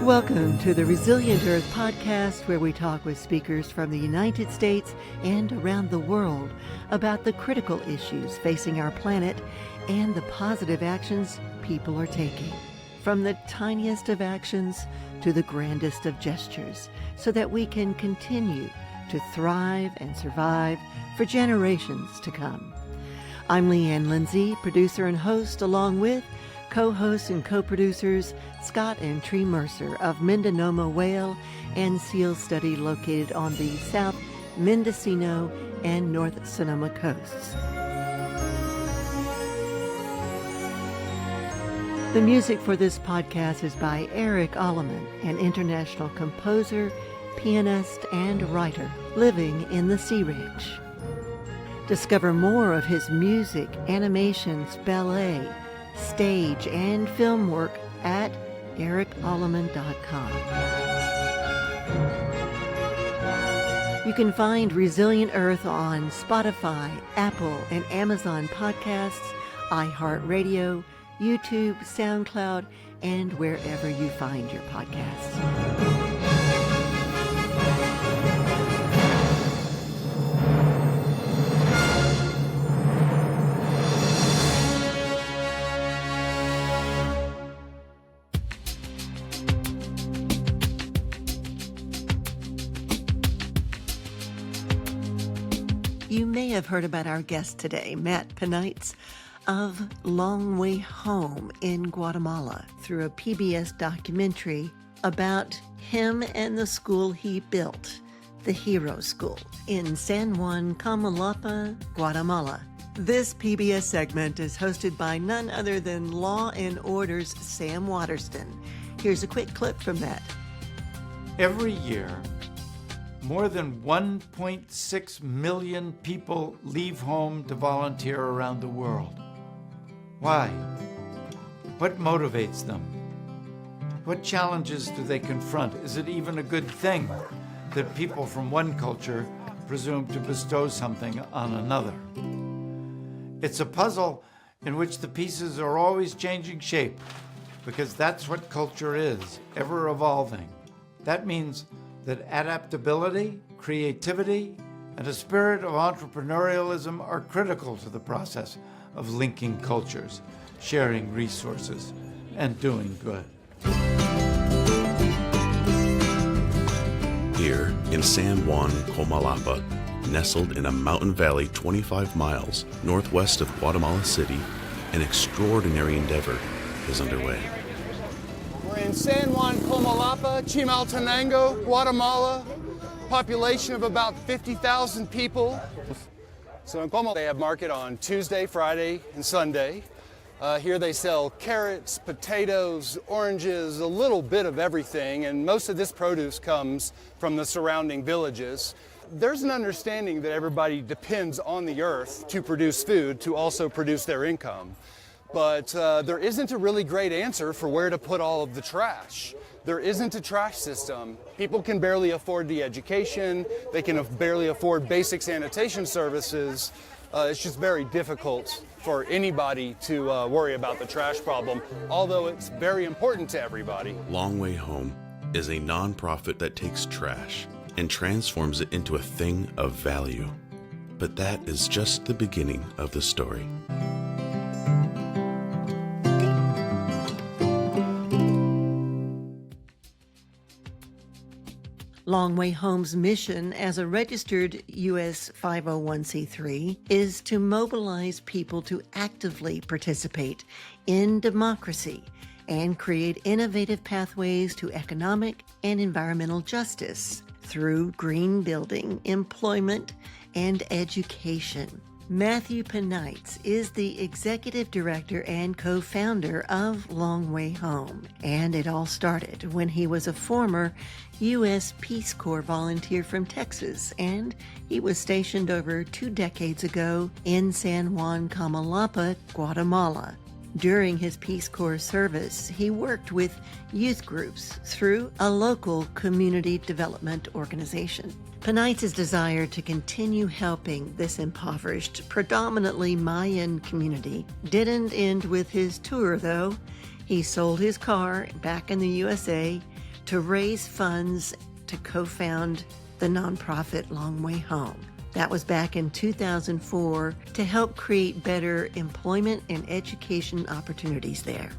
Welcome to the Resilient Earth podcast, where we talk with speakers from the United States and around the world about the critical issues facing our planet and the positive actions people are taking. From the tiniest of actions to the grandest of gestures, so that we can continue to thrive and survive for generations to come. I'm Leanne Lindsay, producer and host, along with co-hosts and co-producers Scott and Tree Mercer of Mendonoma Whale and Seal Study, located on the South Mendocino and North Sonoma coasts. The music for this podcast is by Eric Alleman, an international composer, pianist, and writer living in the Sea Ridge. Discover more of his music, animations, ballet, stage, and film work at ericalleman.com. You can find Resilient Earth on Spotify, Apple, and Amazon podcasts, iHeartRadio, YouTube, SoundCloud, and wherever you find your podcasts. You may have heard about our guest today, Matt Panaitz of Long Way Home in Guatemala, through a PBS documentary about him and the school he built, the Hero School, in San Juan Comalapa, Guatemala. This PBS segment is hosted by none other than Law and Order's Sam Waterston. Here's a quick clip from that. Every year, more than 1.6 million people leave home to volunteer around the world. Why? What motivates them? What challenges do they confront? Is it even a good thing that people from one culture presume to bestow something on another? It's a puzzle in which the pieces are always changing shape, because that's what culture is, ever evolving. That means that adaptability, creativity, and a spirit of entrepreneurialism are critical to the process of linking cultures, sharing resources, and doing good. Here in San Juan Comalapa, nestled in a mountain valley 25 miles northwest of Guatemala City, an extraordinary endeavor is underway. We're in San Juan Comalapa, Chimaltenango, Guatemala, population of about 50,000 people. So in Comalapa, they have market on Tuesday, Friday, and Sunday. Here they sell carrots, potatoes, oranges, a little bit of everything, and most of this produce comes from the surrounding villages. There's an understanding that everybody depends on the earth to produce food, to also produce their income. But there isn't a really great answer for where to put all of the trash. There isn't a trash system. People can barely afford the education. They can barely afford basic sanitation services. It's just very difficult for anybody to worry about the trash problem, although it's very important to everybody. Long Way Home is a nonprofit that takes trash and transforms it into a thing of value. But that is just the beginning of the story. Long Way Home's mission as a registered U.S. 501c3 is to mobilize people to actively participate in democracy and create innovative pathways to economic and environmental justice through green building, employment, and education. Matthew Panaitz is the executive director and co-founder of Long Way Home, and it all started when he was a former U.S. Peace Corps volunteer from Texas, and he was stationed over 2 decades ago in San Juan Comalapa, Guatemala. During his Peace Corps service, he worked with youth groups through a local community development organization. Panaitz's desire to continue helping this impoverished, predominantly Mayan community didn't end with his tour, though. He sold his car back in the USA, to raise funds to co-found the nonprofit Long Way Home. That was back in 2004 to help create better employment and education opportunities there.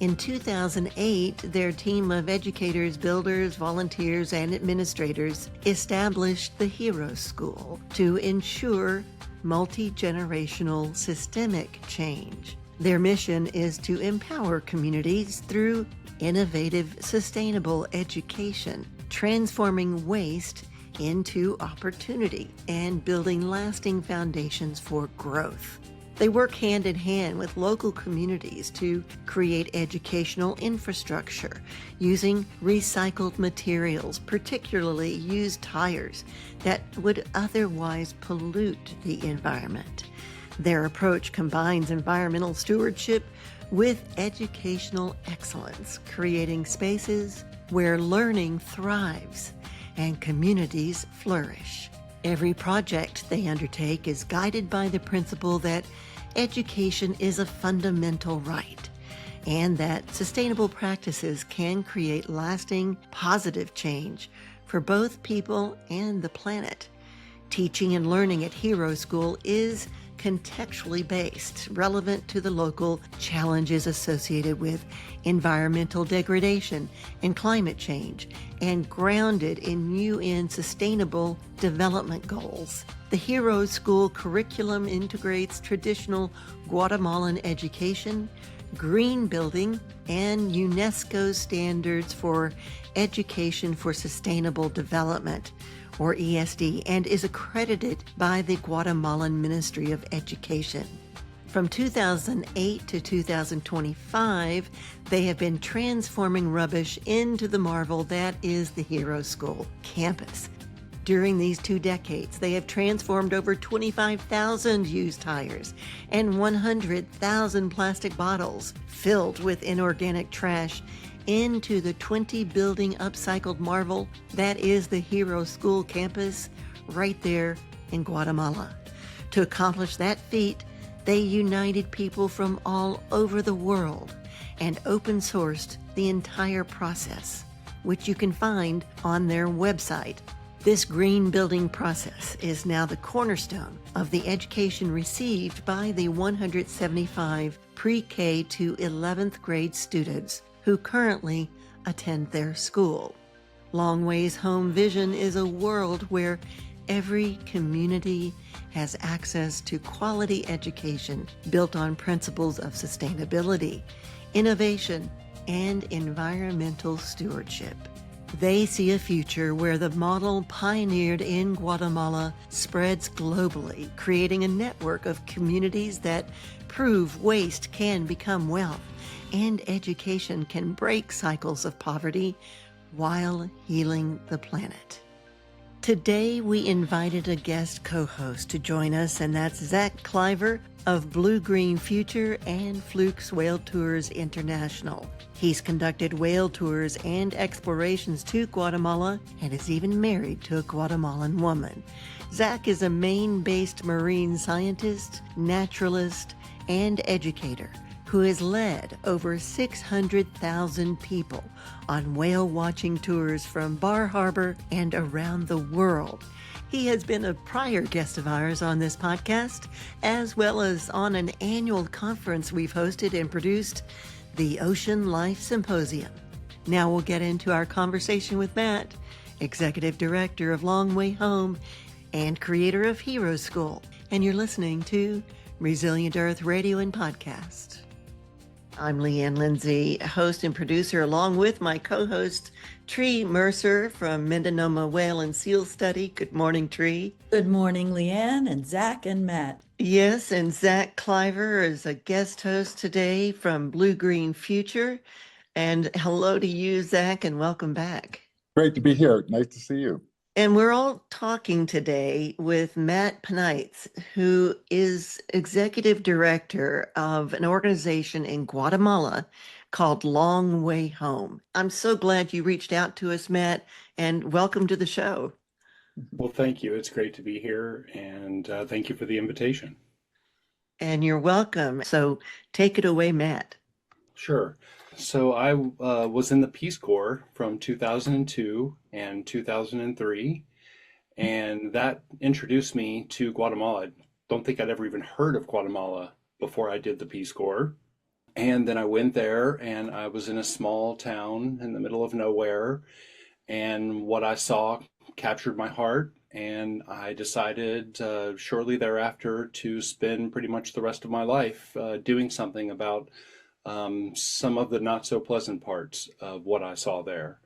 In 2008, their team of educators, builders, volunteers, and administrators established the Hero School to ensure multi-generational systemic change. Their mission is to empower communities through innovative, sustainable education, transforming waste into opportunity and building lasting foundations for growth. They work hand in hand with local communities to create educational infrastructure using recycled materials, particularly used tires that would otherwise pollute the environment. Their approach combines environmental stewardship with educational excellence, creating spaces where learning thrives and communities flourish. Every project they undertake is guided by the principle that education is a fundamental right and that sustainable practices can create lasting, positive change for both people and the planet. Teaching and learning at Hero School is contextually based, relevant to the local challenges associated with environmental degradation and climate change, and grounded in UN Sustainable Development Goals. The Hero School curriculum integrates traditional Guatemalan education, green building, and UNESCO standards for education for sustainable development, or ESD, and is accredited by the Guatemalan Ministry of Education. From 2008 to 2025, they have been transforming rubbish into the marvel that is the Hero School campus. During these 2 decades, they have transformed over 25,000 used tires and 100,000 plastic bottles filled with inorganic trash into the 20-building upcycled marvel that is the Hero School campus right there in Guatemala. To accomplish that feat, they united people from all over the world and open-sourced the entire process, which you can find on their website. This green building process is now the cornerstone of the education received by the 175 pre-K to 11th grade students who currently attend their school. Long Way's home vision is a world where every community has access to quality education built on principles of sustainability, innovation, and environmental stewardship. They see a future where the model pioneered in Guatemala spreads globally, creating a network of communities that prove waste can become wealth and education can break cycles of poverty while healing the planet. Today, we invited a guest co-host to join us, and that's Zach Cliver of Blue Green Future and Flukes Whale Tours International. He's conducted whale tours and explorations to Guatemala and is even married to a Guatemalan woman. Zach is a Maine-based marine scientist, naturalist, and educator who has led over 600,000 people on whale watching tours from Bar Harbor and around the world. He has been a prior guest of ours on this podcast, as well as on an annual conference we've hosted and produced, the Ocean Life Symposium. Now we'll get into our conversation with Matt, Executive Director of Long Way Home and creator of Hero School. And you're listening to Resilient Earth Radio and Podcast. I'm Leanne Lindsay, host and producer, along with my co-host, Tree Mercer from Mendonoma Whale and Seal Study. Good morning, Tree. Good morning, Leanne and Zach and Matt. Yes, and Zach Cliver is a guest host today from Blue Green Future. And hello to you, Zach, and welcome back. Great to be here. Nice to see you. And we're all talking today with Matt Panaitz, who is executive director of an organization in Guatemala called Long Way Home. I'm so glad you reached out to us, Matt, and welcome to the show. Well, thank you. It's great to be here, and thank you for the invitation. And you're welcome. So take it away, Matt. Sure. So I was in the Peace Corps from 2002 and 2003, and that introduced me to Guatemala. I don't think I'd ever even heard of Guatemala before I did the Peace Corps. And then I went there and I was in a small town in the middle of nowhere, and what I saw captured my heart. And I decided shortly thereafter to spend pretty much the rest of my life doing something about some of the not so pleasant parts of what I saw there.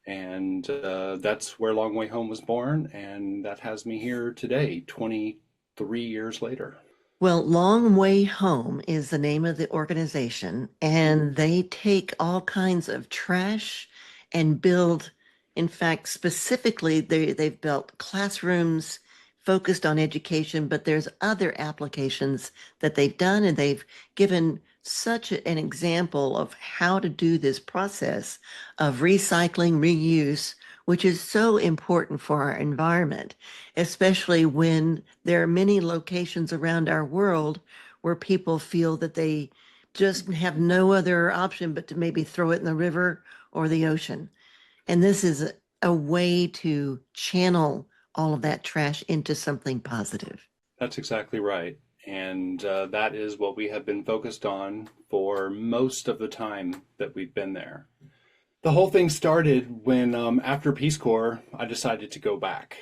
And that's where Long Way Home was born. And that has me here today, 23 years later. Well, Long Way Home is the name of the organization, and they take all kinds of trash and build, in fact, specifically, they've built classrooms focused on education, but there's other applications that they've done, and they've given such an example of how to do this process of recycling, reuse, which is so important for our environment, especially when there are many locations around our world where people feel that they just have no other option but to maybe throw it in the river or the ocean. And this is a way to channel all of that trash into something positive. That's exactly right. And that is what we have been focused on for most of the time that we've been there. The whole thing started when, after Peace Corps, I decided to go back,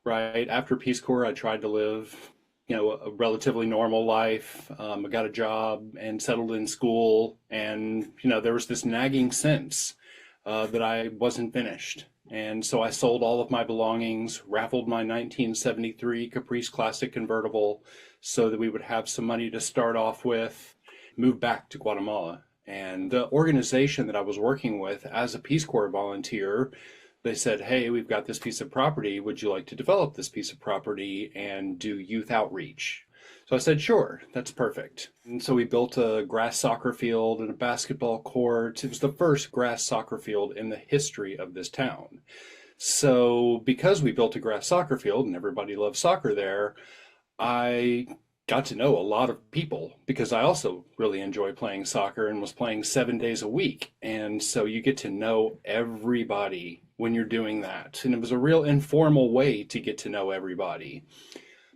right? After Peace Corps, I tried to live, a relatively normal life. I got a job and settled in school. And, there was this nagging sense that I wasn't finished. And so I sold all of my belongings, raffled my 1973 Caprice Classic convertible so that we would have some money to start off with, moved back to Guatemala. And the organization that I was working with as a Peace Corps volunteer, they said, hey, we've got this piece of property. Would you like to develop this piece of property and do youth outreach? So I said, sure, that's perfect. And so we built a grass soccer field and a basketball court. It was the first grass soccer field in the history of this town. So because we built a grass soccer field and everybody loves soccer there, I got to know a lot of people because I also really enjoy playing soccer and was playing 7 days a week. And so you get to know everybody when you're doing that. And it was a real informal way to get to know everybody.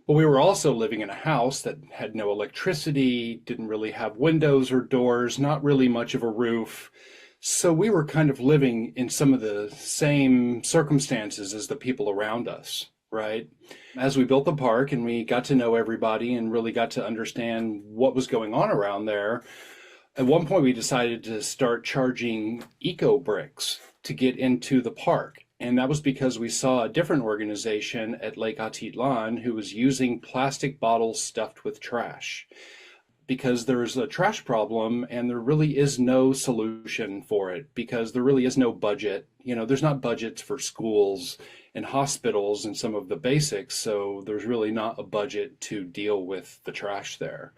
But we were also living in a house that had no electricity, didn't really have windows or doors, not really much of a roof. So we were kind of living in some of the same circumstances as the people around us, right? As we built the park and we got to know everybody and really got to understand what was going on around there, at one point we decided to start charging eco bricks to get into the park. And that was because we saw a different organization at Lake Atitlan who was using plastic bottles stuffed with trash. Because there's a trash problem and there really is no solution for it because there really is no budget. There's not budgets for schools and hospitals and some of the basics. So there's really not a budget to deal with the trash there.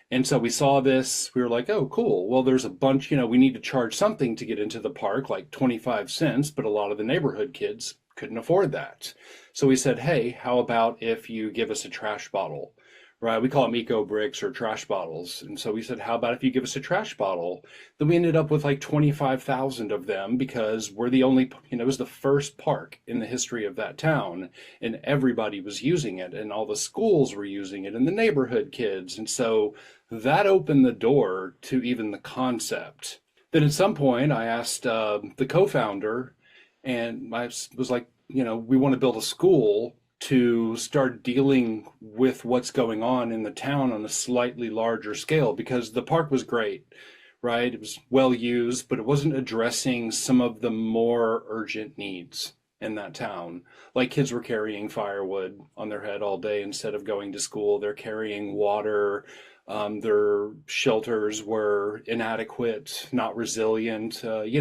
And so we saw this, we were like, oh, cool. Well, there's a bunch, we need to charge something to get into the park, like 25 cents, but a lot of the neighborhood kids couldn't afford that. So we said, hey, how about if you give us a trash bottle? Right, we call them eco bricks or trash bottles. And so we said, how about if you give us a trash bottle? Then we ended up with like 25,000 of them because we're the only, it was the first park in the history of that town and everybody was using it and all the schools were using it and the neighborhood kids. And so that opened the door to even the concept. Then at some point I asked the co-founder and I was like, we want to build a school to start dealing with what's going on in the town on a slightly larger scale because the park was great, right? It was well used, but it wasn't addressing some of the more urgent needs in that town. Like kids were carrying firewood on their head all day instead of going to school. They're carrying water. Their shelters were inadequate, not resilient. We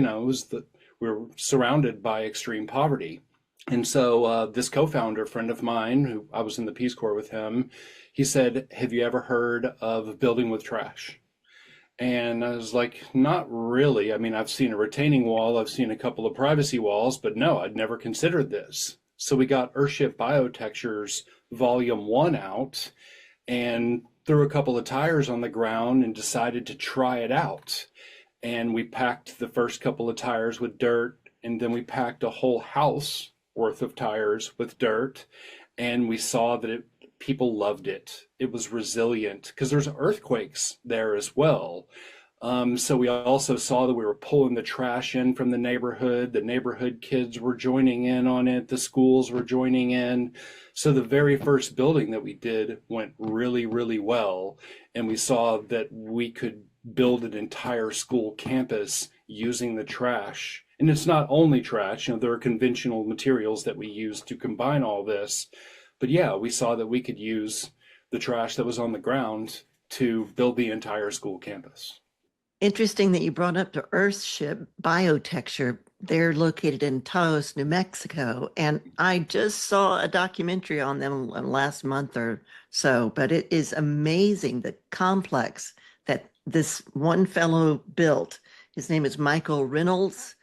were surrounded by extreme poverty. And so this co-founder friend of mine, who I was in the Peace Corps with him, he said, have you ever heard of building with trash? And I was like, not really. I mean, I've seen a retaining wall, I've seen a couple of privacy walls, but no, I'd never considered this. So we got Earthship Biotextures Volume 1 out and threw a couple of tires on the ground and decided to try it out. And we packed the first couple of tires with dirt, and then we packed a whole house worth of tires with dirt, and we saw that people loved it. It was resilient because there's earthquakes there as well. So we also saw that we were pulling the trash in from the neighborhood. The neighborhood kids were joining in on it. The schools were joining in. So the very first building that we did went really, really well. And we saw that we could build an entire school campus using the trash. And it's not only trash, there are conventional materials that we use to combine all this. But yeah, we saw that we could use the trash that was on the ground to build the entire school campus. Interesting that you brought up the Earthship Biotexture. They're located in Taos, New Mexico, and I just saw a documentary on them last month or so, but it is amazing the complex that this one fellow built. His name is Michael Reynolds,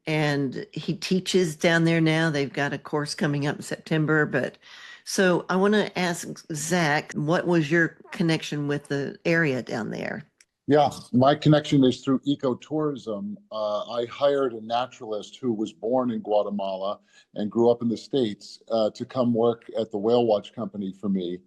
and he teaches down there now. They've got a course coming up in September, but so I want to ask Zach, what was your connection with the area down there? Yeah, my connection is through ecotourism. I hired a naturalist who was born in Guatemala and grew up in the States to come work at the Whale Watch Company for me,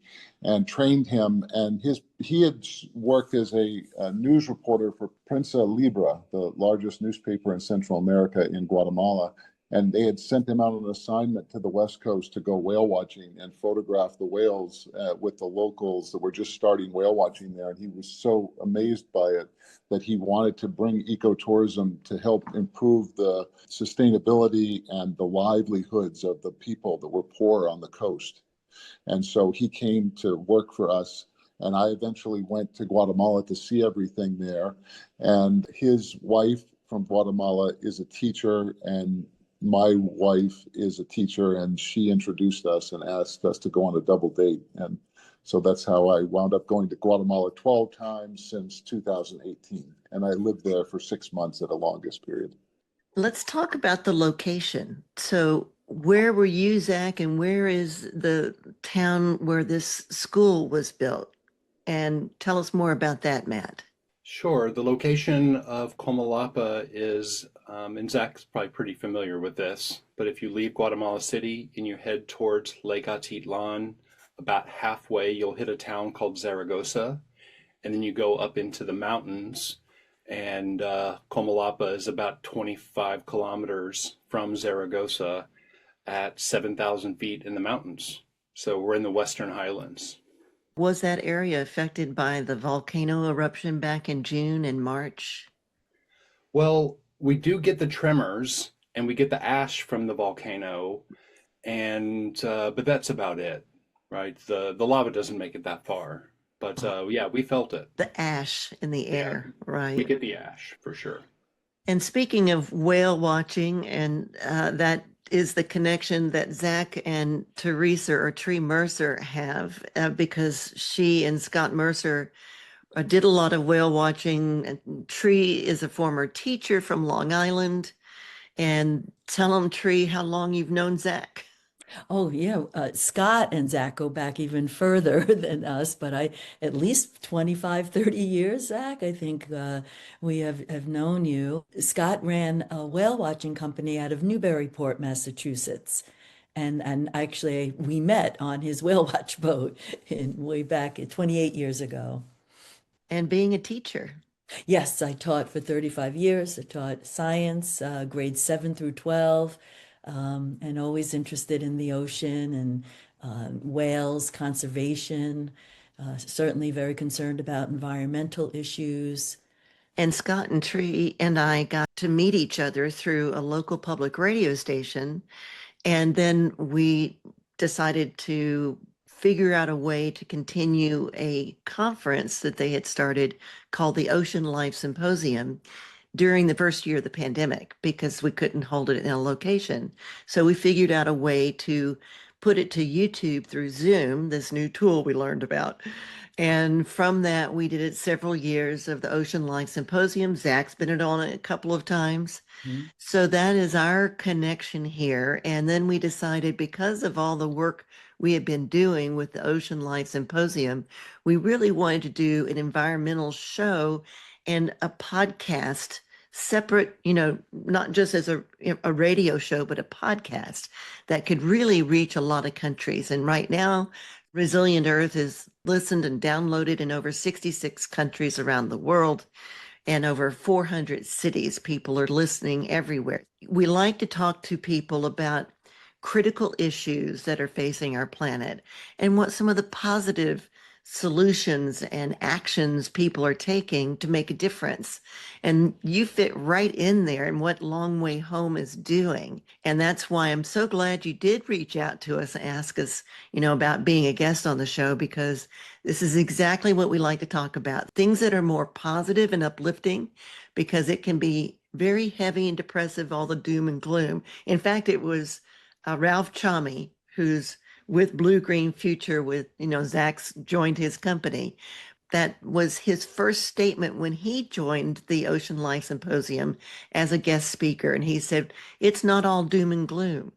and trained him. And he had worked as a news reporter for Prensa Libre, the largest newspaper in Central America in Guatemala. And they had sent him out on an assignment to the West Coast to go whale watching and photograph the whales with the locals that were just starting whale watching there. And he was so amazed by it that he wanted to bring ecotourism to help improve the sustainability and the livelihoods of the people that were poor on the coast. And so he came to work for us. And I eventually went to Guatemala to see everything there. And his wife from Guatemala is a teacher, and my wife is a teacher, and she introduced us and asked us to go on a double date. And so that's how I wound up going to Guatemala 12 times since 2018. And I lived there for 6 months at a longest period. Let's talk about the location. So where were you, Zach, and where is the town where this school was built? And tell us more about that, Matt. Sure. The location of Comalapa is, and Zach's probably pretty familiar with this, but if you leave Guatemala City and you head towards Lake Atitlan, about halfway you'll hit a town called Zaragoza, and then you go up into the mountains, and Comalapa is about 25 kilometers from Zaragoza at 7,000 feet in the mountains. So we're in the Western Highlands. Was that area affected by the volcano eruption back in June and March? Well, we do get the tremors and we get the ash from the volcano, and but that's about it, right? The lava doesn't make it that far, but yeah, we felt it. The ash in the air, right? We get the ash for sure. And speaking of whale watching, and that is the connection that Zach and Teresa or Tree Mercer have, because she and Scott Mercer did a lot of whale watching. Tree is a former teacher from Long Island. And tell them, Tree, how long you've known Zach. Oh, yeah. Scott and Zach go back even further than us, but at least 25, 30 years, Zach, I think we have known you. Scott ran a whale watching company out of Newburyport, Massachusetts. And actually, we met on his whale watch boat way back 28 years ago. And being a teacher. Yes, I taught for 35 years. I taught science, grades 7 through 12. And always interested in the ocean and whales, conservation, certainly very concerned about environmental issues. And Scott and Tree and I got to meet each other through a local public radio station. And then we decided to figure out a way to continue a conference that they had started called the Ocean Life Symposium during the first year of the pandemic, because we couldn't hold it in a location. So we figured out a way to put it to YouTube through Zoom, this new tool we learned about. And from that, we did it several years of the Ocean Life Symposium. Zach's been on it a couple of times. Mm-hmm. So that is our connection here. And then we decided, because of all the work we had been doing with the Ocean Life Symposium, we really wanted to do an environmental show and a podcast separate, not just as a radio show, but a podcast that could really reach a lot of countries. And right now, Resilient Earth is listened and downloaded in over 66 countries around the world and over 400 cities. People are listening everywhere. We like to talk to people about critical issues that are facing our planet and what some of the positive solutions and actions people are taking to make a difference. And you fit right in there in what Long Way Home is doing. And that's why I'm so glad you did reach out to us and ask us, about being a guest on the show, because this is exactly what we like to talk about. Things that are more positive and uplifting, because it can be very heavy and depressive, all the doom and gloom. In fact, it was Ralph Chami, who's with Blue Green Future with, Zach's joined his company. That was his first statement when he joined the Ocean Life Symposium as a guest speaker. And he said, it's not all doom and gloom.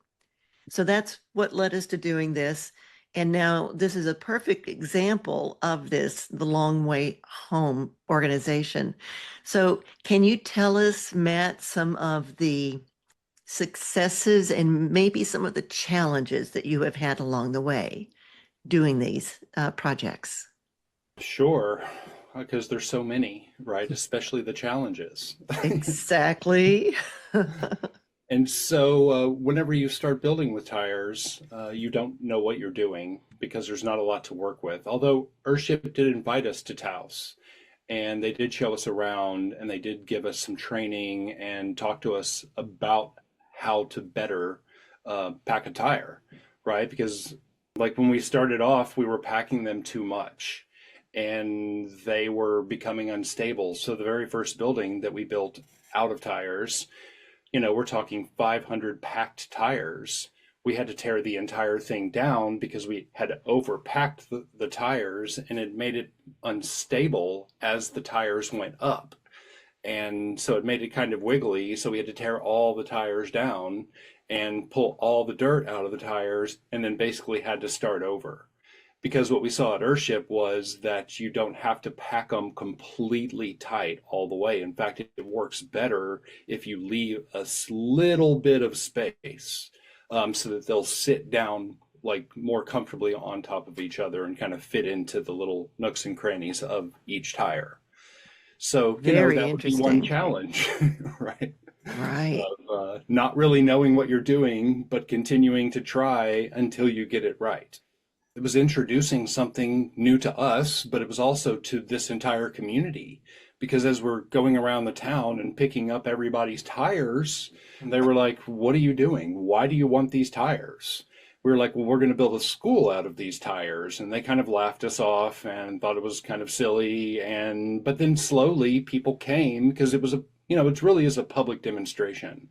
So that's what led us to doing this. And now this is a perfect example of this, the Long Way Home organization. So can you tell us, Matt, some of the successes and maybe some of the challenges that you have had along the way doing these projects? Sure, because there's so many, right? Especially the challenges. Exactly. And so whenever you start building with tires, you don't know what you're doing because there's not a lot to work with. Although Earthship did invite us to Taos, and they did show us around, and they did give us some training and talk to us about how to better pack a tire, right? Because like when we started off, we were packing them too much and they were becoming unstable. So the very first building that we built out of tires, we're talking 500 packed tires. We had to tear the entire thing down because we had overpacked the tires, and it made it unstable as the tires went up. And so it made it kind of wiggly. So we had to tear all the tires down and pull all the dirt out of the tires, and then basically had to start over. Because what we saw at Earthship was that you don't have to pack them completely tight all the way. In fact, it works better if you leave a little bit of space so that they'll sit down like more comfortably on top of each other and kind of fit into the little nooks and crannies of each tire. So, Very that would be one challenge, right? Right. Of, not really knowing what you're doing, but continuing to try until you get it right. It was introducing something new to us, but it was also to this entire community. Because as we're going around the town and picking up everybody's tires, they were like, what are you doing? Why do you want these tires? We were like, well, we're going to build a school out of these tires. And they kind of laughed us off and thought it was kind of silly. But then slowly people came because it was it really is a public demonstration.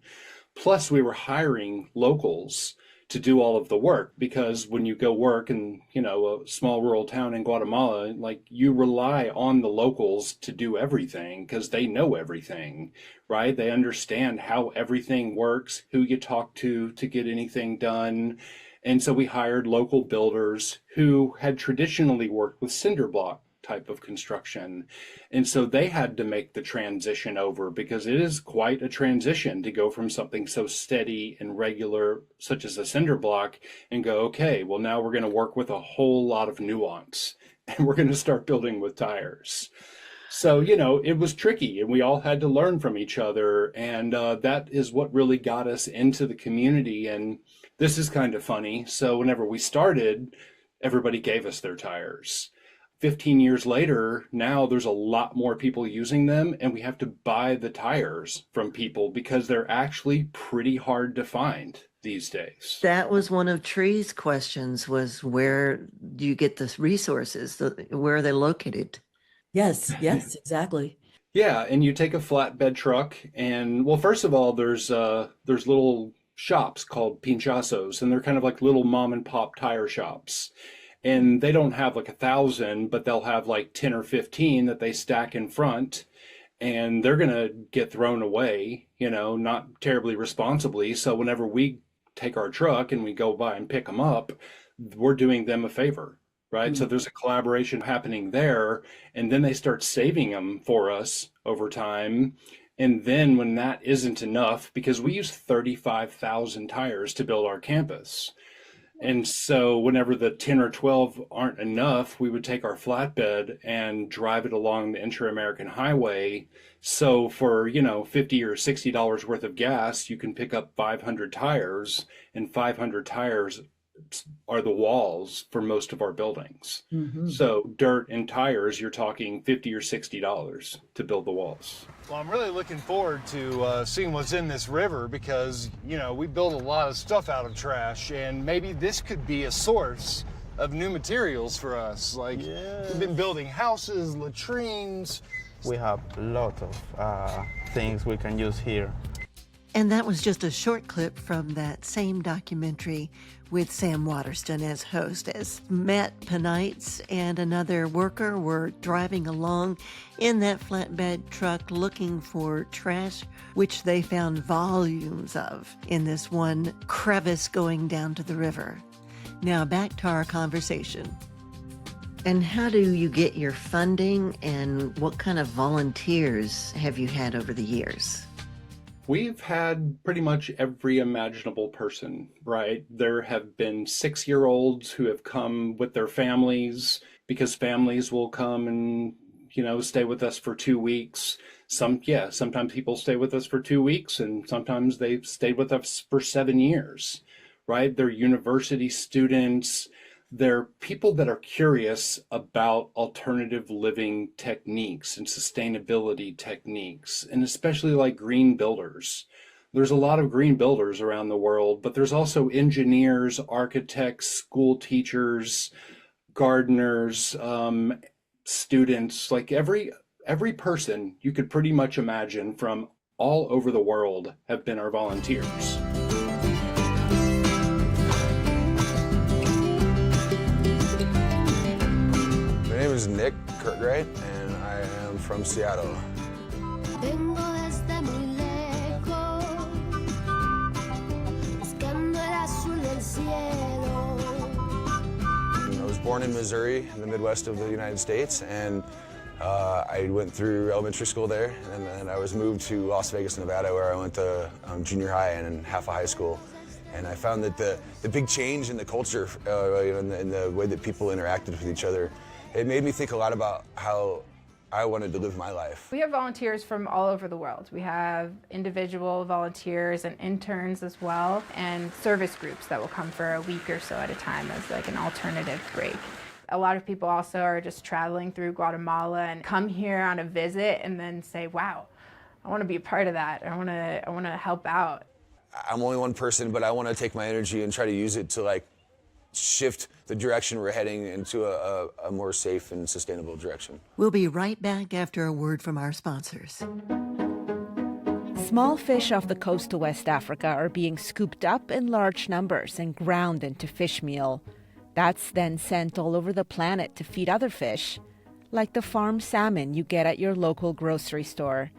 Plus we were hiring locals to do all of the work, because when you go work in, a small rural town in Guatemala, like you rely on the locals to do everything because they know everything, right? They understand how everything works, who you talk to get anything done. And so we hired local builders who had traditionally worked with cinder block type of construction. And so they had to make the transition over, because it is quite a transition to go from something so steady and regular, such as a cinder block, and go, okay, well, now we're going to work with a whole lot of nuance and we're going to start building with tires. So, it was tricky, and we all had to learn from each other. And that is what really got us into the community. And this is kind of funny. So whenever we started, everybody gave us their tires. 15 years later, now there's a lot more people using them, and we have to buy the tires from people because they're actually pretty hard to find these days. That was one of Tree's questions, was where do you get the resources? Where are they located? Yes, exactly. Yeah, and you take a flatbed truck, and well, first of all, there's little shops called pinchazos, and they're kind of like little mom and pop tire shops. And they don't have like 1,000, but they'll have like 10 or 15 that they stack in front, and they're going to get thrown away, not terribly responsibly. So whenever we take our truck and we go by and pick them up, we're doing them a favor, right? So there's a collaboration happening there, and then they start saving them for us over time. And then when that isn't enough, because we use 35,000 tires to build our campus. And so whenever the 10 or 12 aren't enough, we would take our flatbed and drive it along the Inter-American Highway. So for, $50 or $60 worth of gas, you can pick up 500 tires, and 500 tires are the walls for most of our buildings. So dirt and tires, you're talking $50 or $60 to build the walls. Well, I'm really looking forward to seeing what's in this river because, we build a lot of stuff out of trash, and maybe this could be a source of new materials for us. Like, we've been building houses, latrines. We have a lot of things we can use here. And that was just a short clip from that same documentary with Sam Waterston as host, as Matt Panaitz and another worker were driving along in that flatbed truck looking for trash, which they found volumes of in this one crevice going down to the river. Now back to our conversation. And how do you get your funding, and what kind of volunteers have you had over the years? We've had pretty much every imaginable person, right? There have been 6-year-olds who have come with their families, because families will come and, stay with us for 2 weeks. Sometimes people stay with us for 2 weeks, and sometimes they've stayed with us for 7 years, right? They're university students. They're people that are curious about alternative living techniques and sustainability techniques, and especially like green builders. There's a lot of green builders around the world, but there's also engineers, architects, school teachers, gardeners, students, like every person you could pretty much imagine from all over the world have been our volunteers. My name is Nick Kirkgray, and I am from Seattle. I was born in Missouri, in the Midwest of the United States, and I went through elementary school there, and then I was moved to Las Vegas, Nevada, where I went to junior high and half a high school. And I found that the big change in the culture, in the way that people interacted with each other, it made me think a lot about how I wanted to live my life. We have volunteers from all over the world. We have individual volunteers and interns as well, and service groups that will come for a week or so at a time as like an alternative break. A lot of people also are just traveling through Guatemala and come here on a visit and then say, wow, I want to be a part of that. I want to help out. I'm only one person, but I want to take my energy and try to use it to shift the direction we're heading into a more safe and sustainable direction. We'll be right back after a word from our sponsors. Small fish off the coast of West Africa are being scooped up in large numbers and ground into fish meal. That's then sent all over the planet to feed other fish, like the farmed salmon you get at your local grocery store.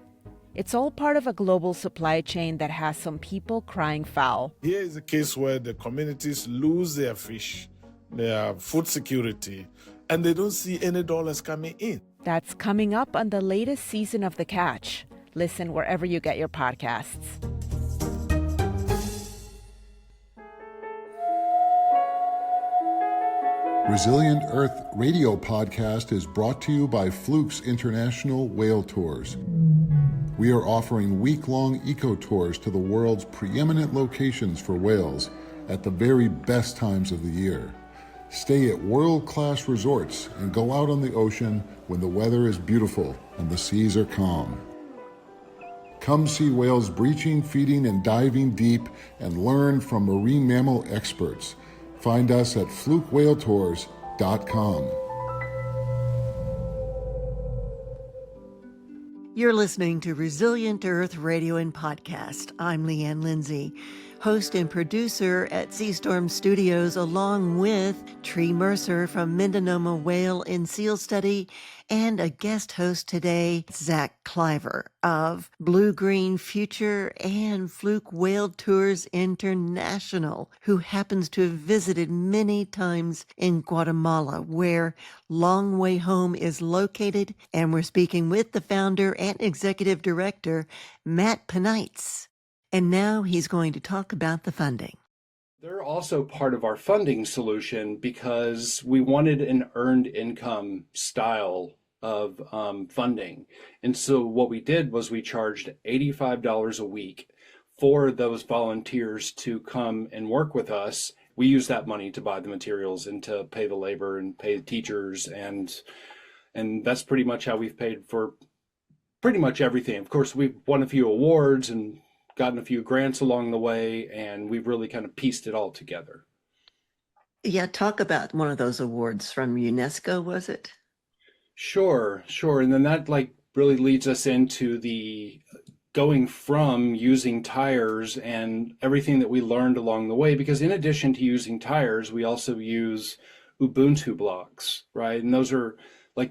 It's all part of a global supply chain that has some people crying foul. Here is a case where the communities lose their fish, their food security, and they don't see any dollars coming in. That's coming up on the latest season of The Catch. Listen wherever you get your podcasts. Resilient Earth radio podcast is brought to you by Fluke's International Whale Tours. We are offering week-long eco-tours to the world's preeminent locations for whales at the very best times of the year. Stay at world-class resorts and go out on the ocean when the weather is beautiful and the seas are calm. Come see whales breaching, feeding, and diving deep and learn from marine mammal experts. Find us at flukewhaletours.com. You're listening to Resilient Earth Radio and Podcast. I'm Leanne Lindsay. host and producer at Seastorm Studios, along with Tree Mercer from Mindanao Whale in Seal Study, and a guest host today, Zach Cliver of Blue Green Future and Fluke Whale Tours International, who happens to have visited many times in Guatemala, where Long Way Home is located, and we're speaking with the founder and executive director, Matt Panaitz. And now he's going to talk about the funding. They're also part of our funding solution because we wanted an earned income style of funding. And so what we did was we charged $85 a week for those volunteers to come and work with us. We use that money to buy the materials and to pay the labor and pay the teachers, and that's pretty much how we've paid for pretty much everything. Of course, we've won a few awards and gotten a few grants along the way, and we've really kind of pieced it all together. Yeah, talk about one of those awards from UNESCO, was it? Sure. And then that really leads us into the going from using tires and everything that we learned along the way, because in addition to using tires, we also use Ubuntu blocks, right? And those are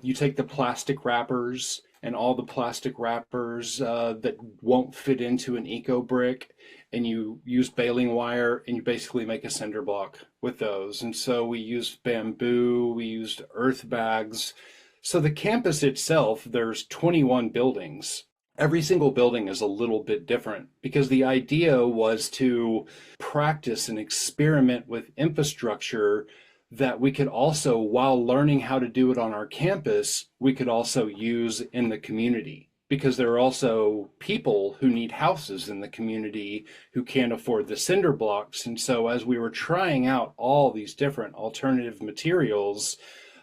you take the plastic wrappers and all the plastic wrappers that won't fit into an eco brick, and you use baling wire, and you basically make a cinder block with those. And so we used bamboo, we used earth bags. So the campus itself, there's 21 buildings. Every single building is a little bit different because the idea was to practice and experiment with infrastructure that we could also, while learning how to do it on our campus, we could also use in the community, because there are also people who need houses in the community who can't afford the cinder blocks. And so as we were trying out all these different alternative materials,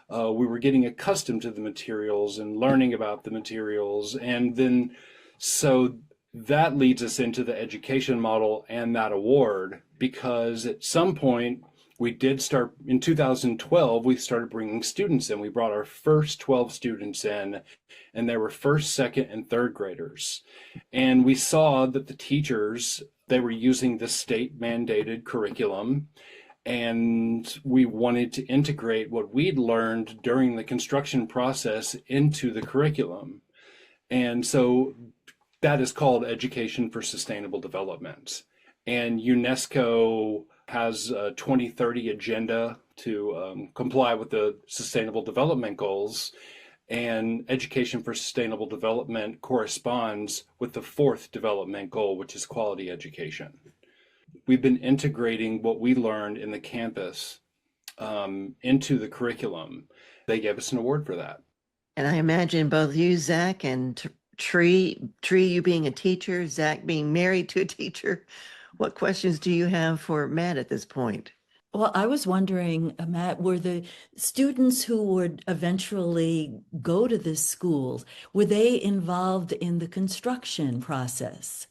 we were getting accustomed to the materials and learning about the materials. And then so that leads us into the education model and that award, because at some point we did start in 2012, we started bringing students in. We brought our first 12 students in, and they were first, second, and third graders. And we saw that the teachers, they were using the state mandated curriculum, and we wanted to integrate what we'd learned during the construction process into the curriculum. And so that is called Education for Sustainable Development. And UNESCO has a 2030 agenda to comply with the Sustainable Development Goals. And Education for Sustainable Development corresponds with the fourth development goal, which is quality education. We've been integrating what we learned in the campus into the curriculum. They gave us an award for that. And I imagine both you, Zach, and Tree, you being a teacher, Zach being married to a teacher, what questions do you have for Matt at this point? Well, I was wondering, Matt, were the students who would eventually go to this school, were they involved in the construction process?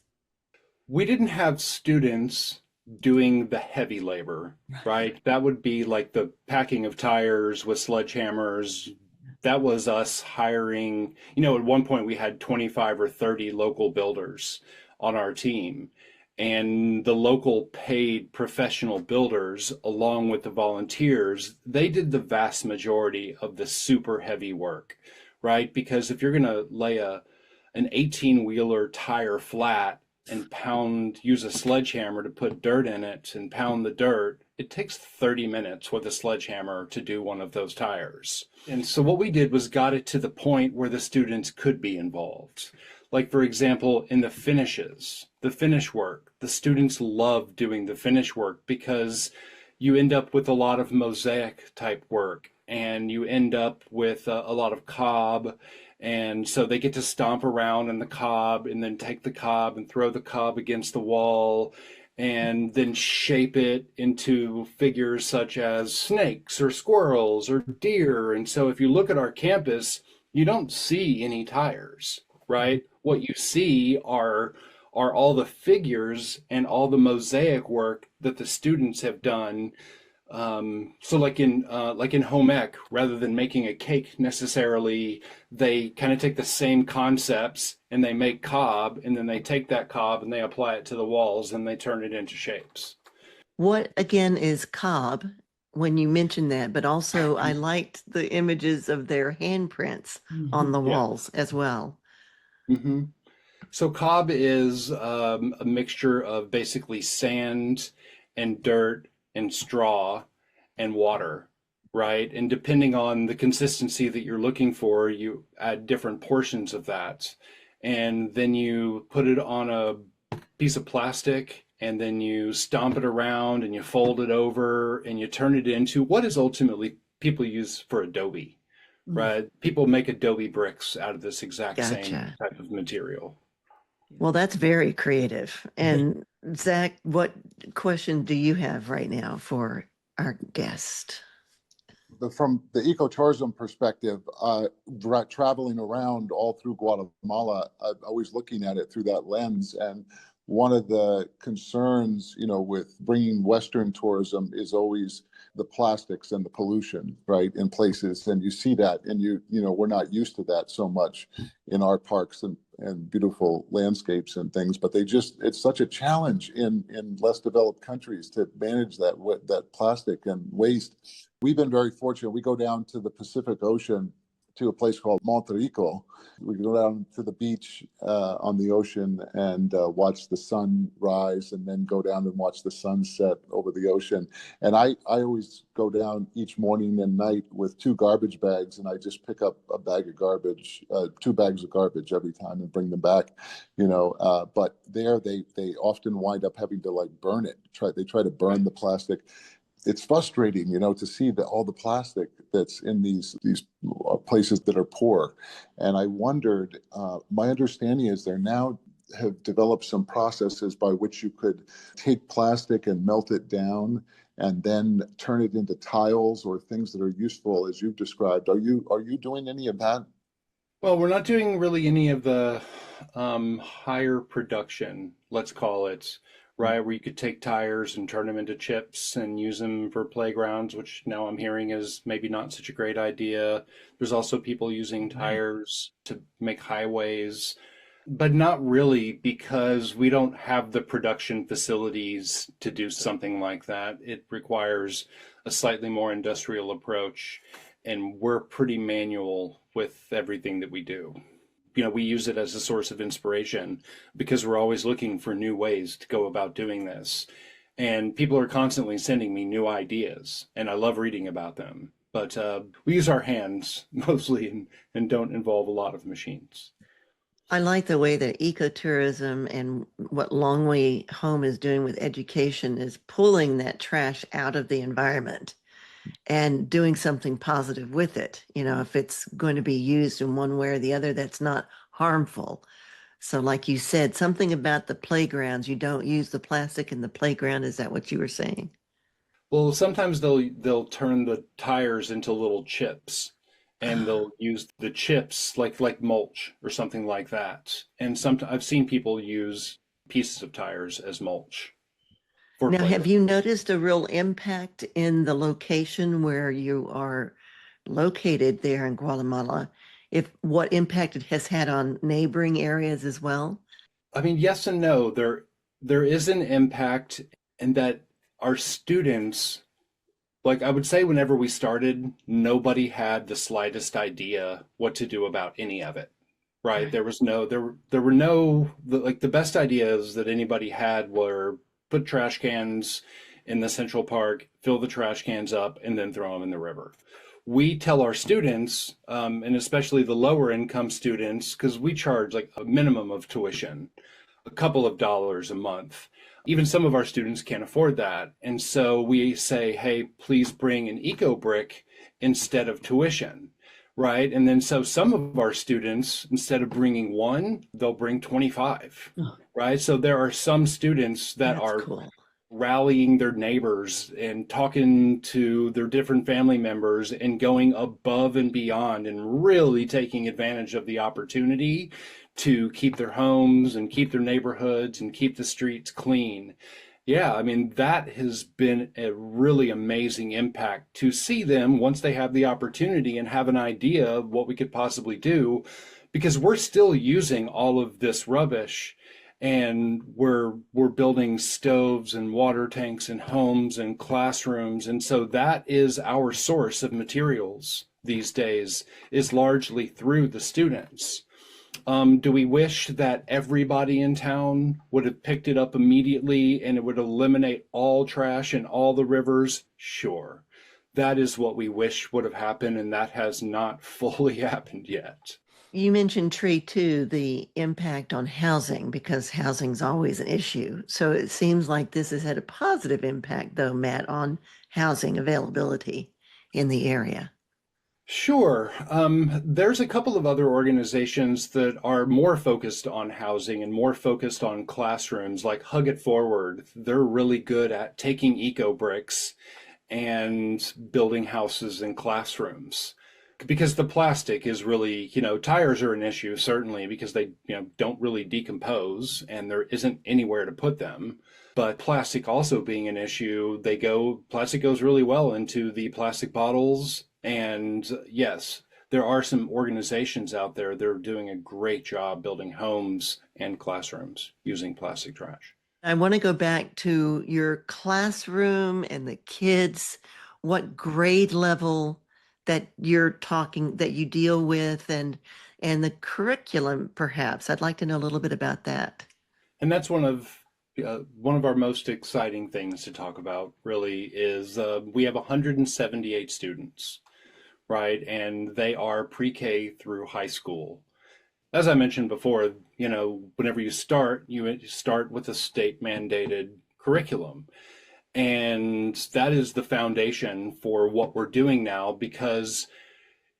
We didn't have students doing the heavy labor, right? That would be like the packing of tires with sledgehammers. That was us hiring, at one point we had 25 or 30 local builders on our team. And the local paid professional builders, along with the volunteers, they did the vast majority of the super heavy work, right? Because if you're going to lay an 18-wheeler tire flat and use a sledgehammer to put dirt in it and pound the dirt, it takes 30 minutes with a sledgehammer to do one of those tires. And so what we did was got it to the point where the students could be involved. Like, for example, in the finishes, the finish work, the students love doing the finish work because you end up with a lot of mosaic type work, and you end up with a lot of cob. And so they get to stomp around in the cob and then take the cob and throw the cob against the wall and then shape it into figures such as snakes or squirrels or deer. And so if you look at our campus, you don't see any tires, right? What you see are all the figures and all the mosaic work that the students have done So like in home ec, rather than making a cake necessarily, they kind of take the same concepts and they make cob, and then they take that cob and they apply it to the walls and they turn it into shapes. What again is cob when you mentioned that, but also I liked the images of their handprints on the walls as well. Mm-hmm. So cob is a mixture of basically sand and dirt and straw and water, right? And depending on the consistency that you're looking for, you add different portions of that. And then you put it on a piece of plastic, and then you stomp it around and you fold it over and you turn it into what is ultimately people use for adobe, right? People make adobe bricks out of this exact same type of material. Well, that's very creative. And Zach, what question do you have right now for our guest? From the ecotourism perspective, traveling around all through Guatemala, I'm always looking at it through that lens. And one of the concerns, with bringing Western tourism is always the plastics and the pollution, right, in places. And you see that, and we're not used to that so much in our parks and beautiful landscapes and things, but it's such a challenge in less developed countries to manage that plastic and waste. We've been very fortunate. We go down to the Pacific Ocean to a place called Monterrico. We go down to the beach on the ocean and watch the sun rise, and then go down and watch the sunset over the ocean. And I always go down each morning and night with 2 garbage bags, and I just pick up a bag of garbage, 2 bags of garbage every time, and bring them back. But there they often wind up having to burn it. They try to burn the plastic. It's frustrating, to see all the plastic that's in these places that are poor. And I wondered, my understanding is there now have developed some processes by which you could take plastic and melt it down and then turn it into tiles or things that are useful, as you've described. Are you doing any of that? Well, we're not doing really any of the higher production, let's call it, right, where you could take tires and turn them into chips and use them for playgrounds, which now I'm hearing is maybe not such a great idea. There's also people using tires to make highways, but not really, because we don't have the production facilities to do something like that. It requires a slightly more industrial approach, and we're pretty manual with everything that we do. We use it as a source of inspiration because we're always looking for new ways to go about doing this. And people are constantly sending me new ideas, and I love reading about them. But we use our hands mostly and don't involve a lot of machines. I like the way that ecotourism and what Long Way Home is doing with education is pulling that trash out of the environment and doing something positive with it. If it's going to be used in one way or the other, that's not harmful. So like you said, something about the playgrounds, you don't use the plastic in the playground. Is that what you were saying? Well, sometimes they'll turn the tires into little chips, and they'll use the chips like mulch or something like that. And I've seen people use pieces of tires as mulch. Now, have you noticed a real impact in the location where you are located there in Guatemala? What impact it has had on neighboring areas as well? I mean, yes and no. There is an impact in that our students, I would say whenever we started, nobody had the slightest idea what to do about any of it, right? There were no, the best ideas that anybody had were put trash cans in the Central Park, fill the trash cans up, and then throw them in the river. We tell our students, and especially the lower income students, because we charge a minimum of tuition, a couple of dollars a month. Even some of our students can't afford that. And so we say, hey, please bring an eco brick instead of tuition, right? And then so some of our students, instead of bringing 1, they'll bring 25, right? So there are some students that are cool, rallying their neighbors and talking to their different family members and going above and beyond and really taking advantage of the opportunity to keep their homes and keep their neighborhoods and keep the streets clean. Yeah, I mean, that has been a really amazing impact to see them once they have the opportunity and have an idea of what we could possibly do, because we're still using all of this rubbish, and we're building stoves and water tanks and homes and classrooms. And so that is our source of materials these days, is largely through the students. Do we wish that everybody in town would have picked it up immediately and it would eliminate all trash in all the rivers? Sure. That is what we wish would have happened, and that has not fully happened yet. You mentioned tree too, the impact on housing, because housing's always an issue. So it seems like this has had a positive impact, though, Matt, on housing availability in the area. Sure. There's a couple of other organizations that are more focused on housing and more focused on classrooms, like Hug It Forward. They're really good at taking eco bricks and building houses and classrooms. Because the plastic is really, tires are an issue, certainly, because they, don't really decompose and there isn't anywhere to put them. But plastic also being an issue, plastic goes really well into the plastic bottles. And yes, there are some organizations out there that are doing a great job building homes and classrooms using plastic trash. I want to go back to your classroom and the kids, what grade level that you deal with, and the curriculum, perhaps. I'd like to know a little bit about that. And that's one of our most exciting things to talk about, really, is we have 178 students, right? And they are pre-K through high school. As I mentioned before, whenever you start with a state mandated curriculum. And that is the foundation for what we're doing now, because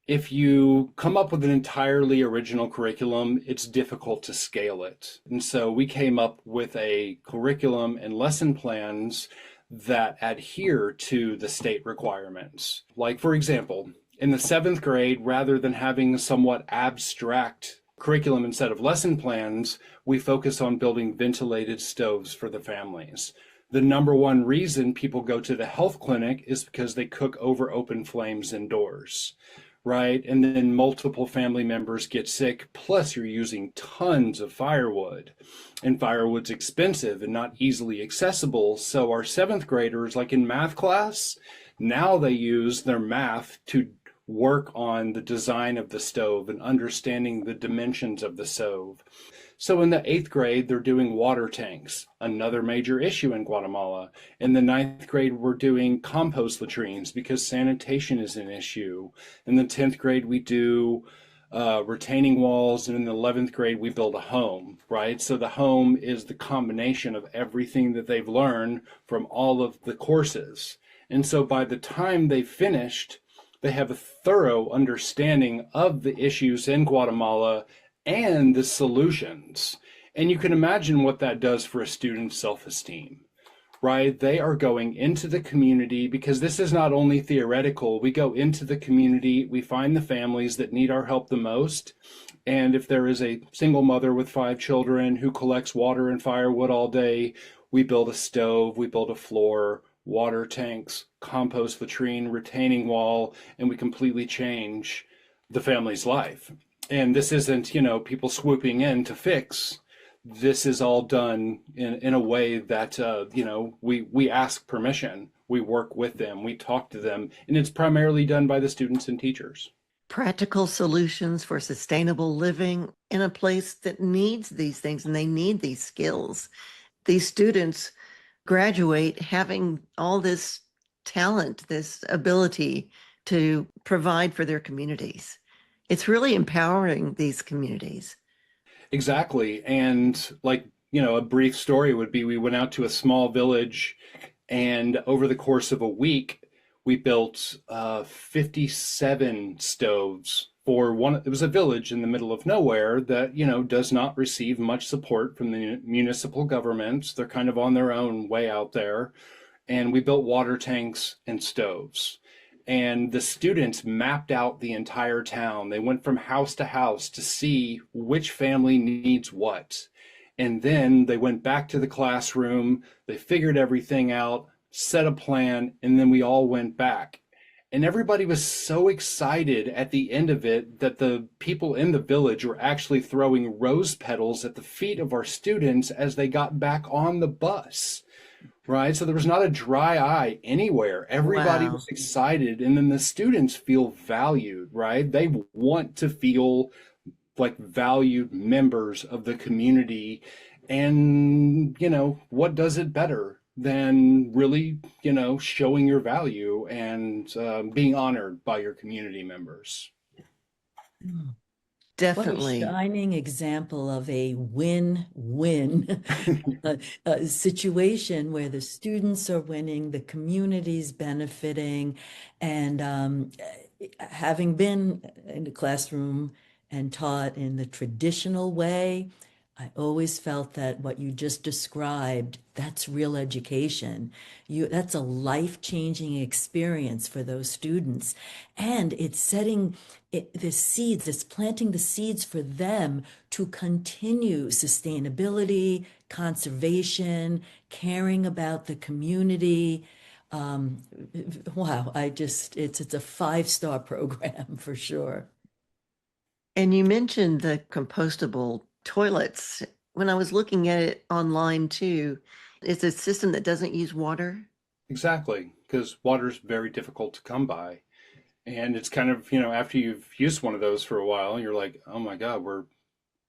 if you come up with an entirely original curriculum, it's difficult to scale it. And so we came up with a curriculum and lesson plans that adhere to the state requirements. Like, for example, in the 7th grade, rather than having a somewhat abstract curriculum instead of lesson plans, we focus on building ventilated stoves for the families. The number one reason people go to the health clinic is because they cook over open flames indoors, right? And then multiple family members get sick, plus you're using tons of firewood. And firewood's expensive and not easily accessible. So our 7th graders, like in math class, now they use their math to work on the design of the stove and understanding the dimensions of the stove. So in the 8th grade, they're doing water tanks, another major issue in Guatemala. In the 9th grade, we're doing compost latrines because sanitation is an issue. In the 10th grade, we do retaining walls, and in the 11th grade, we build a home, right? So the home is the combination of everything that they've learned from all of the courses. And so by the time they've finished, they have a thorough understanding of the issues in Guatemala and the solutions. And you can imagine what that does for a student's self-esteem, right? They are going into the community, because this is not only theoretical. We go into the community, we find the families that need our help the most. And if there is a single mother with 5 children who collects water and firewood all day, we build a stove, we build a floor, water tanks, compost latrine, retaining wall, and we completely change the family's life. And this isn't, people swooping in to fix. This is all done in a way that, we ask permission, we work with them, we talk to them, and it's primarily done by the students and teachers. Practical solutions for sustainable living in a place that needs these things, and they need these skills. These students graduate having all this talent, this ability to provide for their communities. It's really empowering these communities. Exactly. And a brief story would be, we went out to a small village, and over the course of a week, we built 57 stoves for it was a village in the middle of nowhere that, does not receive much support from the municipal governments. They're kind of on their own way out there. And we built water tanks and stoves. And the students mapped out the entire town. They went from house to house to see which family needs what. And then they went back to the classroom, they figured everything out, set a plan, and then we all went back. And everybody was so excited at the end of it that the people in the village were actually throwing rose petals at the feet of our students as they got back on the bus. Right? So there was not a dry eye anywhere. Everybody was excited. And then the students feel valued, right? They want to feel like valued members of the community. And, what does it better than really, showing your value and being honored by your community members? Definitely. What a shining example of a win-win situation where the students are winning, the community's benefiting, and having been in the classroom and taught in the traditional way, I always felt that what you just described, that's real education. That's a life-changing experience for those students. And it's setting the seeds, it's planting the seeds for them to continue sustainability, conservation, caring about the community. Wow, it's a 5-star program for sure. And you mentioned the compostable toilets. When I was looking at it online too, it's a system that doesn't use water. Exactly, because water is very difficult to come by. And it's kind of, after you've used one of those for a while, you're like, oh my God, we're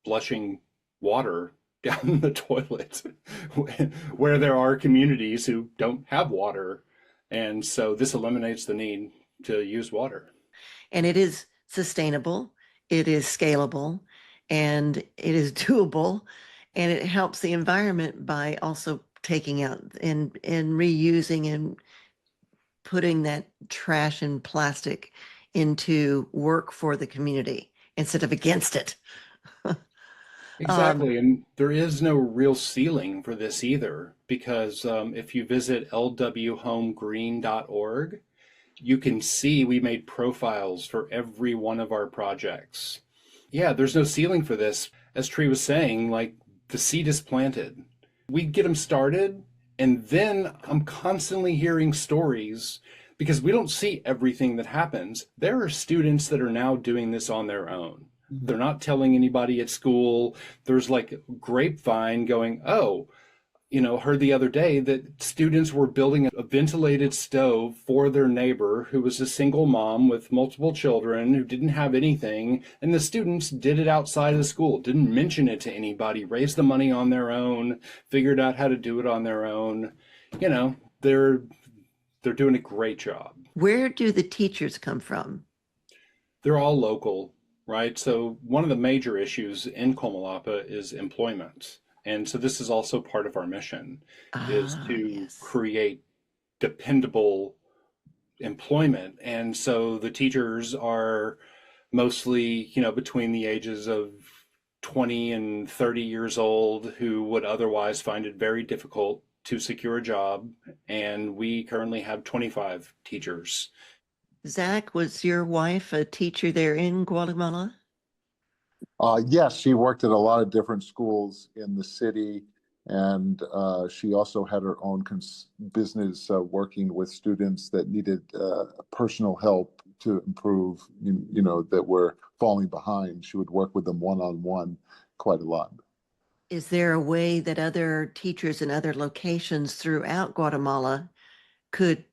flushing water down the toilet where there are communities who don't have water. And so this eliminates the need to use water. And it is sustainable, it is scalable, and it is doable, and it helps the environment by also taking out and reusing and putting that trash and plastic into work for the community instead of against it. Exactly. And there is no real ceiling for this either, because if you visit lwhomegreen.org, you can see we made profiles for every one of our projects. Yeah, there's no ceiling for this. As Tree was saying, like, the seed is planted. We get them started, and then I'm constantly hearing stories because we don't see everything that happens. There are students that are now doing this on their own. They're not telling anybody at school. There's like grapevine going, heard the other day that students were building a ventilated stove for their neighbor who was a single mom with multiple children who didn't have anything. And the students did it outside of the school, didn't mention it to anybody, raised the money on their own, figured out how to do it on their own. They're doing a great job. Where do the teachers come from? They're all local, right? So one of the major issues in Comalapa is employment. And so this is also part of our mission, is to create dependable employment. And so the teachers are mostly, between the ages of 20 and 30 years old who would otherwise find it very difficult to secure a job. And we currently have 25 teachers. Zach, was your wife a teacher there in Guatemala? Yes, she worked at a lot of different schools in the city, and she also had her own business working with students that needed personal help to improve, that were falling behind. She would work with them one-on-one quite a lot. Is there a way that other teachers in other locations throughout Guatemala could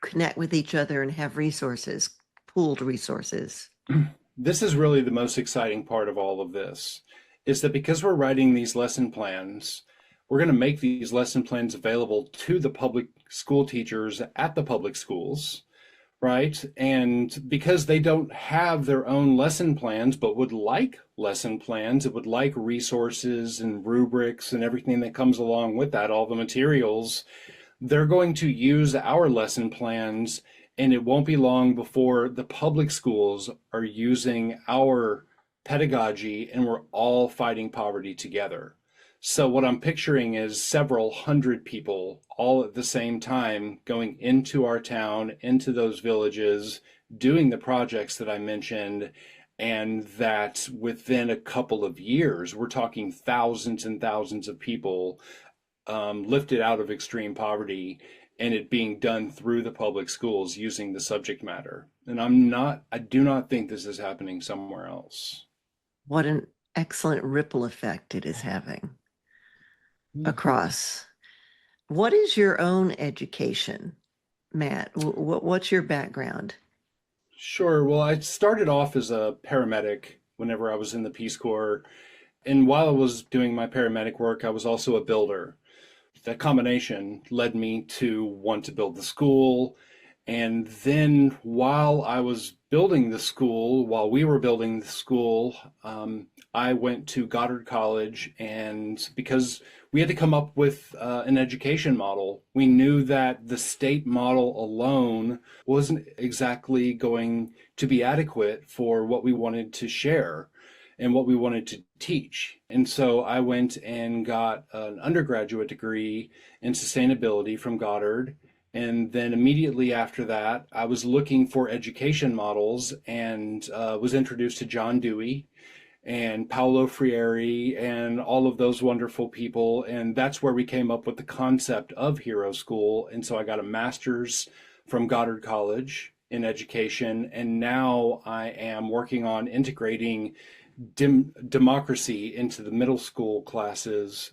connect with each other and have resources, pooled resources? This is really the most exciting part of all of this, is that because we're writing these lesson plans, we're going to make these lesson plans available to the public school teachers at the public schools, right? And because they don't have their own lesson plans, but would like lesson plans, it would like resources and rubrics and everything that comes along with that, all the materials, they're going to use our lesson plans. And it won't be long before the public schools are using our pedagogy and we're all fighting poverty together. So what I'm picturing is several hundred people all at the same time going into our town, into those villages, doing the projects that I mentioned, and that within a couple of years, we're talking thousands and thousands of people lifted out of extreme poverty, and it being done through the public schools using the subject matter. And I do not think this is happening somewhere else. What an excellent ripple effect it is having across. What is your own education, Matt? What's your background? Sure. Well, I started off as a paramedic whenever I was in the Peace Corps. And while I was doing my paramedic work, I was also a builder. That combination led me to want to build the school. And then while I was building the school, while we were building the school, I went to Goddard College, and because we had to come up with an education model, we knew that the state model alone wasn't exactly going to be adequate for what we wanted to share and what we wanted to teach. And so I went and got an undergraduate degree in sustainability from Goddard. And then immediately after that, I was looking for education models and was introduced to John Dewey and Paulo Freire and all of those wonderful people. And that's where we came up with the concept of Hero School. And so I got a master's from Goddard College in education. And now I am working on integrating democracy into the middle school classes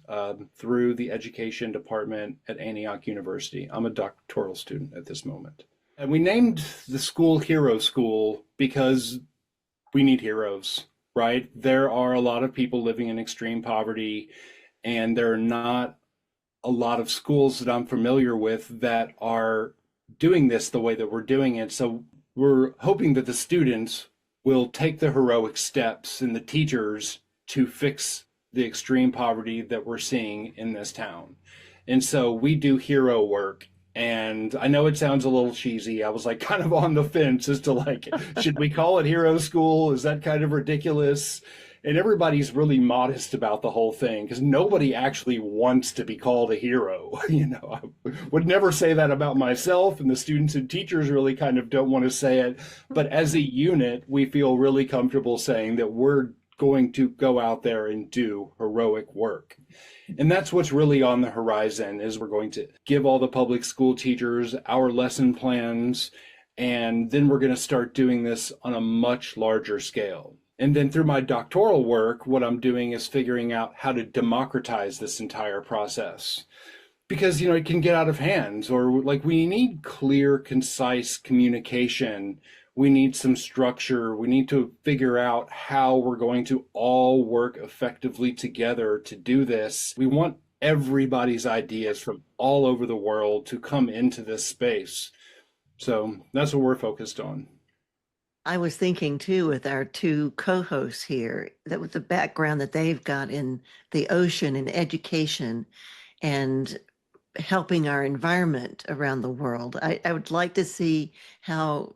through the education department at Antioch University. I'm a doctoral student at this moment. And we named the school Hero School because we need heroes, right? There are a lot of people living in extreme poverty, and there are not a lot of schools that I'm familiar with that are doing this the way that we're doing it. So we're hoping that the students will take the heroic steps and the teachers to fix the extreme poverty that we're seeing in this town. And so we do hero work. And I know it sounds a little cheesy. I was like kind of on the fence as to like, should we call it Hero School? Is that kind of ridiculous? And everybody's really modest about the whole thing because nobody actually wants to be called a hero. You know, I would never say that about myself, and the students and teachers really kind of don't want to say it. But as a unit, we feel really comfortable saying that we're going to go out there and do heroic work. And that's what's really on the horizon, is we're going to give all the public school teachers our lesson plans, and then we're going to start doing this on a much larger scale. And then through my doctoral work, what I'm doing is figuring out how to democratize this entire process. Because, you know, it can get out of hands, or like we need clear, concise communication. We need some structure. We need to figure out how we're going to all work effectively together to do this. We want everybody's ideas from all over the world to come into this space. So that's what we're focused on. I was thinking too, with our two co-hosts here, that with the background that they've got in the ocean and education and helping our environment around the world, I would like to see how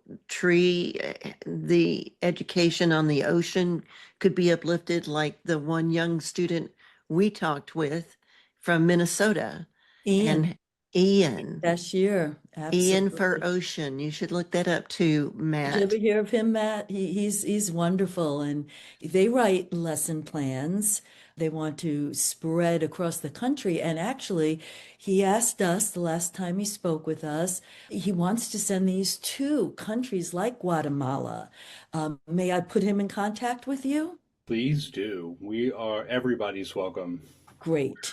the education on the ocean could be uplifted, like the one young student we talked with from Minnesota. Ian. Last year. Absolutely. Ian for Ocean. You should look that up too, Matt. Did you ever hear of him, Matt? He's wonderful, and they write lesson plans. They want to spread across the country. And actually, he asked us the last time he spoke with us, he wants to send these to countries like Guatemala. May I put him in contact with you? Please do. Everybody's welcome. Great.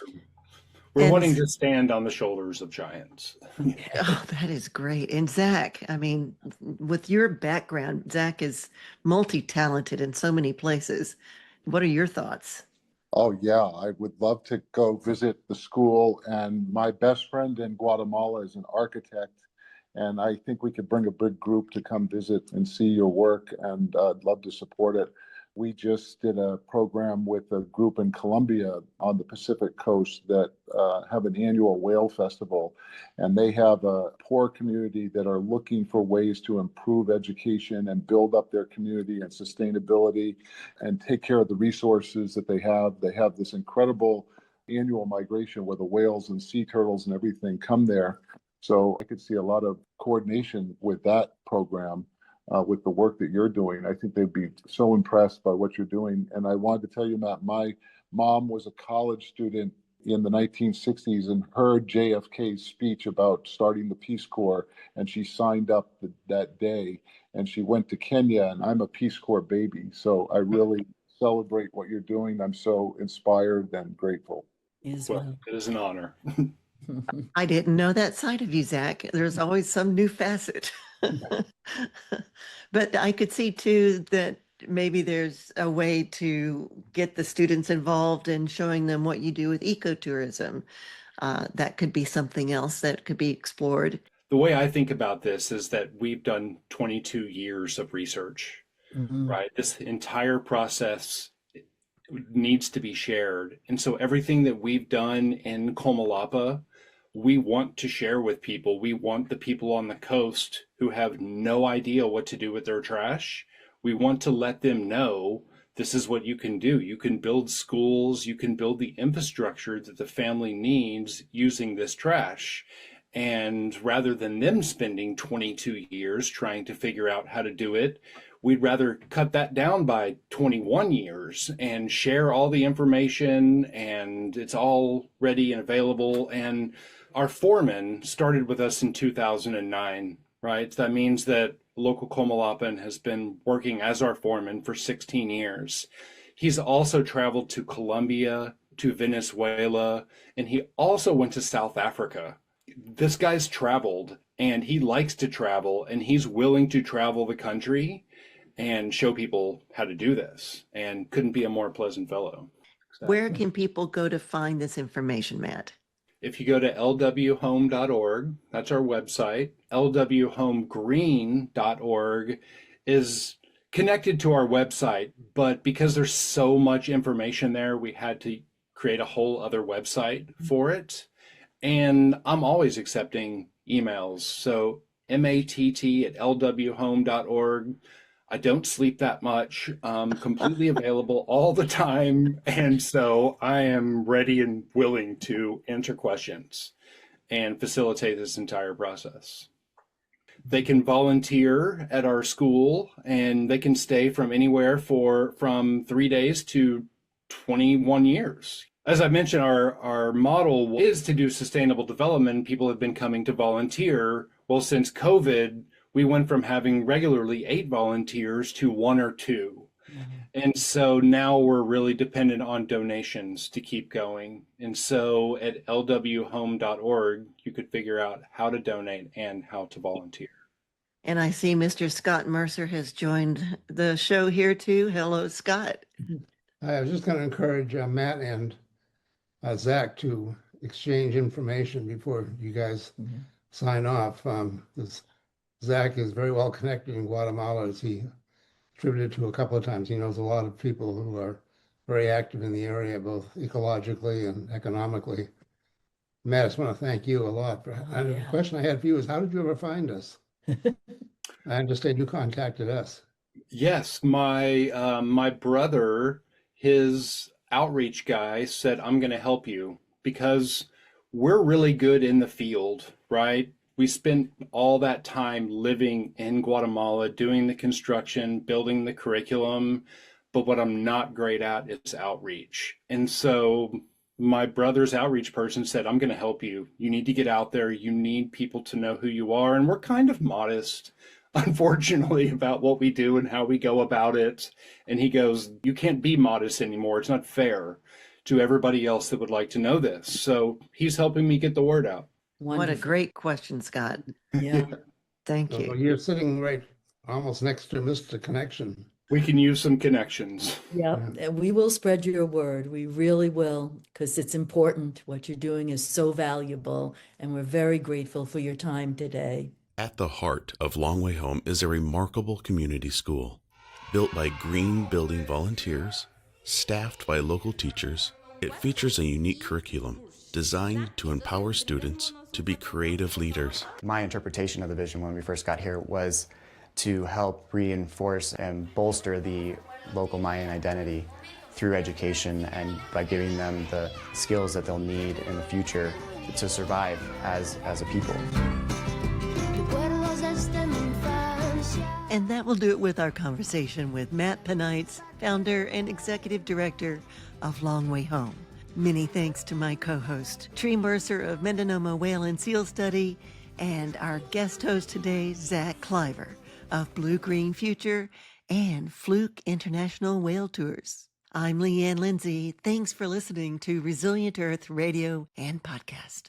We're wanting to stand on the shoulders of giants. Oh, that is great. And Zach, I mean, with your background, Zach is multi-talented in so many places. What are your thoughts? Oh, yeah, I would love to go visit the school. And my best friend in Guatemala is an architect. And I think we could bring a big group to come visit and see your work. And I'd love to support it. We just did a program with a group in Colombia on the Pacific coast that have an annual whale festival. And they have a poor community that are looking for ways to improve education and build up their community and sustainability and take care of the resources that they have. They have this incredible annual migration where the whales and sea turtles and everything come there. So I could see a lot of coordination with that program. with the work that you're doing. I think they'd be so impressed by what you're doing. And I wanted to tell you, Matt, my mom was a college student in the 1960s and heard JFK's speech about starting the Peace Corps, and she signed up that day, and she went to Kenya, and I'm a Peace Corps baby. So I really celebrate what you're doing. I'm so inspired and grateful. Well, it is an honor. I didn't know that side of you, Zach. There's always some new facet. But I could see too that maybe there's a way to get the students involved in showing them what you do with ecotourism. That could be something else that could be explored. The way I think about this is that we've done 22 years of research, right? This entire process needs to be shared. And so everything that we've done in Comalapa, we want to share with people. We want the people on the coast who have no idea what to do with their trash. We want to let them know this is what you can do. You can build schools, you can build the infrastructure that the family needs using this trash. And rather than them spending 22 years trying to figure out how to do it, we'd rather cut that down by 21 years and share all the information, and it's all ready and available. And our foreman started with us in 2009, right? That means that local Comalapan has been working as our foreman for 16 years. He's also traveled to Colombia, to Venezuela, and he also went to South Africa. This guy's traveled, and he likes to travel, and he's willing to travel the country and show people how to do this, and couldn't be a more pleasant fellow. So, where can people go to find this information, Matt? If you go to lwhome.org, that's our website. lwhomegreen.org is connected to our website, but because there's so much information there, we had to create a whole other website for it. And I'm always accepting emails. So matt@lwhome.org. I don't sleep that much. Completely available all the time. And so I am ready and willing to answer questions and facilitate this entire process. They can volunteer at our school, and they can stay from anywhere from 3 days to 21 years. As I mentioned, our model is to do sustainable development. People have been coming to volunteer. Well, since COVID, we went from having regularly 8 volunteers to 1 or 2. And so now we're really dependent on donations to keep going. And so at lwhome.org, you could figure out how to donate and how to volunteer. And I see Mr. Scott Mercer has joined the show here too. Hello, Scott. I was just going to encourage Matt and Zach to exchange information before you guys sign off. Zach is very well connected in Guatemala, as he attributed to a couple of times. He knows a lot of people who are very active in the area, both ecologically and economically. Matt, I just want to thank you a lot. The question I had for you is, how did you ever find us? I understand you contacted us. Yes, my brother, his outreach guy said, I'm going to help you because we're really good in the field, right? We spent all that time living in Guatemala, doing the construction, building the curriculum, but what I'm not great at is outreach. And so my brother's outreach person said, I'm going to help you. You need to get out there. You need people to know who you are. And we're kind of modest, unfortunately, about what we do and how we go about it. And he goes, you can't be modest anymore. It's not fair to everybody else that would like to know this. So he's helping me get the word out. Wonderful. What a great question, Scott. Yeah. Thank you. Well, you're sitting right almost next to Mr. Connection. We can use some connections. Yeah, and we will spread your word. We really will, because it's important. What you're doing is so valuable, and we're very grateful for your time today. At the heart of Long Way Home is a remarkable community school, built by green building volunteers, staffed by local teachers. It features a unique curriculum designed to empower students to be creative leaders. My interpretation of the vision when we first got here was to help reinforce and bolster the local Mayan identity through education and by giving them the skills that they'll need in the future to survive as a people. And that will do it with our conversation with Matt Panaitz, founder and executive director of Long Way Home. Many thanks to my co-host, Tree Mercer of Mendonoma Whale and Seal Study, and our guest host today, Zach Cliver of Blue Green Future and Fluke International Whale Tours. I'm Leanne Lindsay. Thanks for listening to Resilient Earth Radio and Podcast.